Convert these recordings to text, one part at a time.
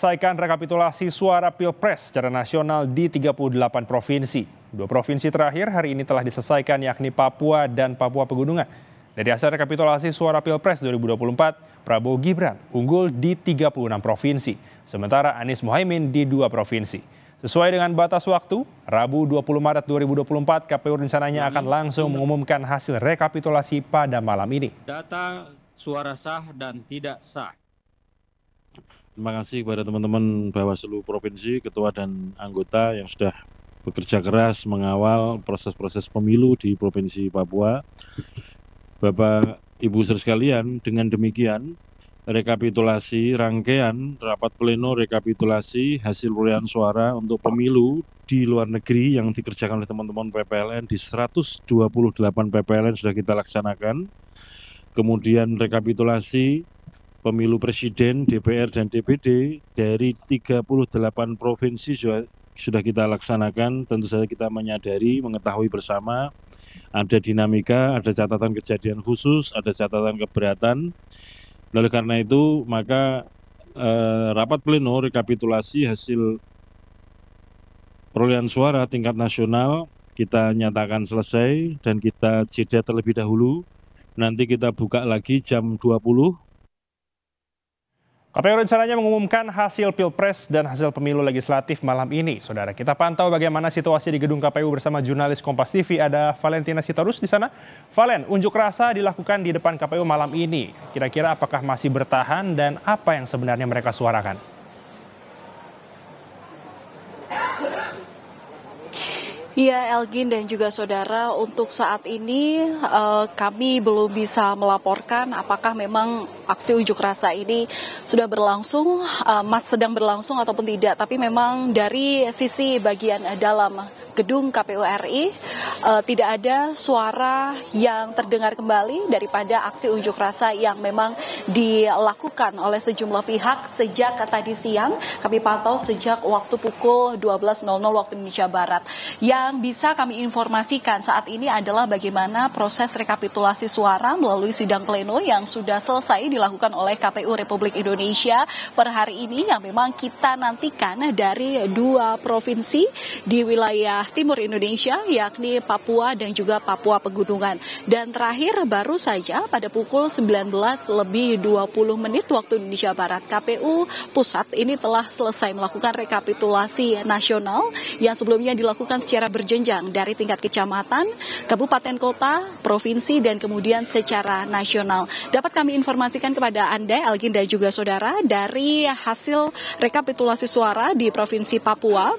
Selesaikan rekapitulasi suara Pilpres secara nasional di 38 provinsi. Dua provinsi terakhir hari ini telah diselesaikan yakni Papua dan Papua Pegunungan. Dari hasil rekapitulasi suara Pilpres 2024, Prabowo Gibran unggul di 36 provinsi, sementara Anies Mohaimin di 2 provinsi. Sesuai dengan batas waktu, Rabu 20 Maret 2024, KPU rencananya akan langsung mengumumkan hasil rekapitulasi pada malam ini. Data suara sah dan tidak sah. Terima kasih kepada teman-teman Bawaslu Provinsi, Ketua dan anggota yang sudah bekerja keras mengawal proses-proses pemilu di Provinsi Papua. Bapak, Ibu saudara sekalian, dengan demikian rekapitulasi rangkaian rapat pleno rekapitulasi hasil perolehan suara untuk pemilu di luar negeri yang dikerjakan oleh teman-teman PPLN di 128 PPLN sudah kita laksanakan. Kemudian rekapitulasi pemilu presiden, DPR, dan DPD dari 38 provinsi sudah kita laksanakan. Tentu saja kita menyadari, mengetahui bersama ada dinamika, ada catatan kejadian khusus, ada catatan keberatan. Oleh karena itu, maka rapat pleno rekapitulasi hasil perolehan suara tingkat nasional kita nyatakan selesai dan kita jeda terlebih dahulu. Nanti kita buka lagi jam 20. KPU rencananya mengumumkan hasil Pilpres dan hasil pemilu legislatif malam ini. Saudara, kita pantau bagaimana situasi di gedung KPU bersama jurnalis Kompas TV. Ada Valentina Sitorus di sana. Valen, unjuk rasa dilakukan di depan KPU malam ini. Kira-kira apakah masih bertahan dan apa yang sebenarnya mereka suarakan? Ya, Elgin dan juga saudara, untuk saat ini kami belum bisa melaporkan apakah memang aksi unjuk rasa ini sudah berlangsung, sedang berlangsung ataupun tidak. Tapi memang dari sisi bagian dalam gedung KPU RI tidak ada suara yang terdengar kembali daripada aksi unjuk rasa yang memang dilakukan oleh sejumlah pihak sejak tadi siang. Kami pantau sejak waktu pukul 12.00 waktu Indonesia Barat. Yang bisa kami informasikan saat ini adalah bagaimana proses rekapitulasi suara melalui sidang pleno yang sudah selesai dilakukan oleh KPU Republik Indonesia per hari ini, yang memang kita nantikan dari 2 provinsi di wilayah timur Indonesia, yakni Papua dan juga Papua Pegunungan. Dan terakhir baru saja pada pukul 19:20 waktu Indonesia Barat, KPU Pusat ini telah selesai melakukan rekapitulasi nasional yang sebelumnya dilakukan secara berjenjang dari tingkat kecamatan, kabupaten kota, provinsi, dan kemudian secara nasional. Dapat kami informasikan kepada Anda, Elgin dan juga saudara, dari hasil rekapitulasi suara di Provinsi Papua,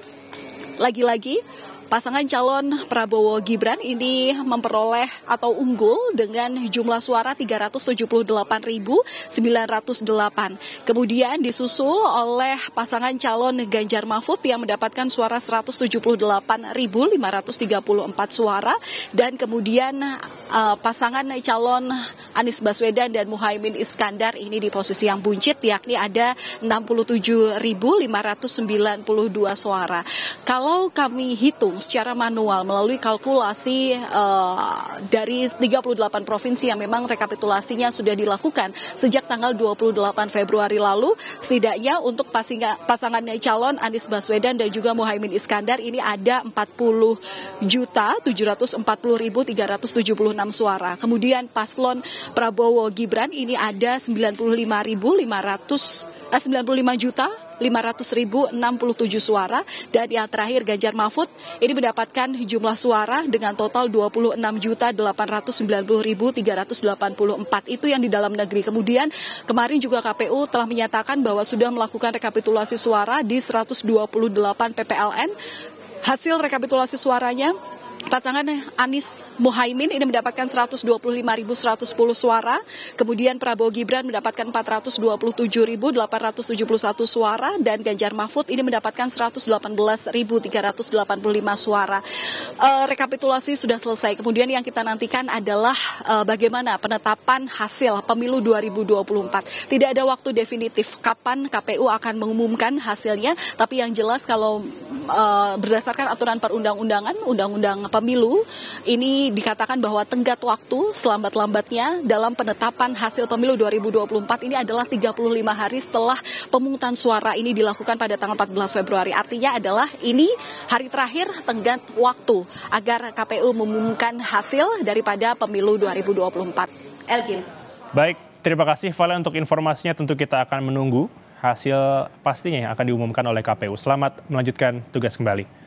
lagi-lagi pasangan calon Prabowo Gibran ini memperoleh atau unggul dengan jumlah suara 378.908. Kemudian disusul oleh pasangan calon Ganjar Mahfud yang mendapatkan suara 178.534 suara. Dan kemudian pasangan calon Anies Baswedan dan Muhaimin Iskandar ini di posisi yang buncit, yakni ada 67.592 suara. Kalau kami hitung secara manual melalui kalkulasi dari 38 provinsi yang memang rekapitulasinya sudah dilakukan sejak tanggal 28 Februari lalu, setidaknya untuk pasangan calon Anies Baswedan dan juga Muhaimin Iskandar ini ada 40.740.376 suara. Kemudian paslon Prabowo Gibran ini ada 95.500.500.067 suara, dan yang terakhir Ganjar Mahfud ini mendapatkan jumlah suara dengan total 26.890.384. Itu yang di dalam negeri. Kemudian kemarin juga KPU telah menyatakan bahwa sudah melakukan rekapitulasi suara di 128 PPLN. Hasil rekapitulasi suaranya, pasangan Anies Muhaimin ini mendapatkan 125.110 suara, kemudian Prabowo Gibran mendapatkan 427.871 suara, dan Ganjar Mahfud ini mendapatkan 118.385 suara. Rekapitulasi sudah selesai. Kemudian yang kita nantikan adalah bagaimana penetapan hasil pemilu 2024. Tidak ada waktu definitif kapan KPU akan mengumumkan hasilnya, tapi yang jelas kalau berdasarkan aturan perundang-undangan, undang-undang pemilu, ini dikatakan bahwa tenggat waktu selambat-lambatnya dalam penetapan hasil pemilu 2024 ini adalah 35 hari setelah pemungutan suara ini dilakukan pada tanggal 14 Februari. Artinya adalah ini hari terakhir tenggat waktu agar KPU mengumumkan hasil daripada pemilu 2024. Elgin. Baik, terima kasih Valen untuk informasinya. Tentu kita akan menunggu hasil pastinya yang akan diumumkan oleh KPU. Selamat melanjutkan tugas kembali.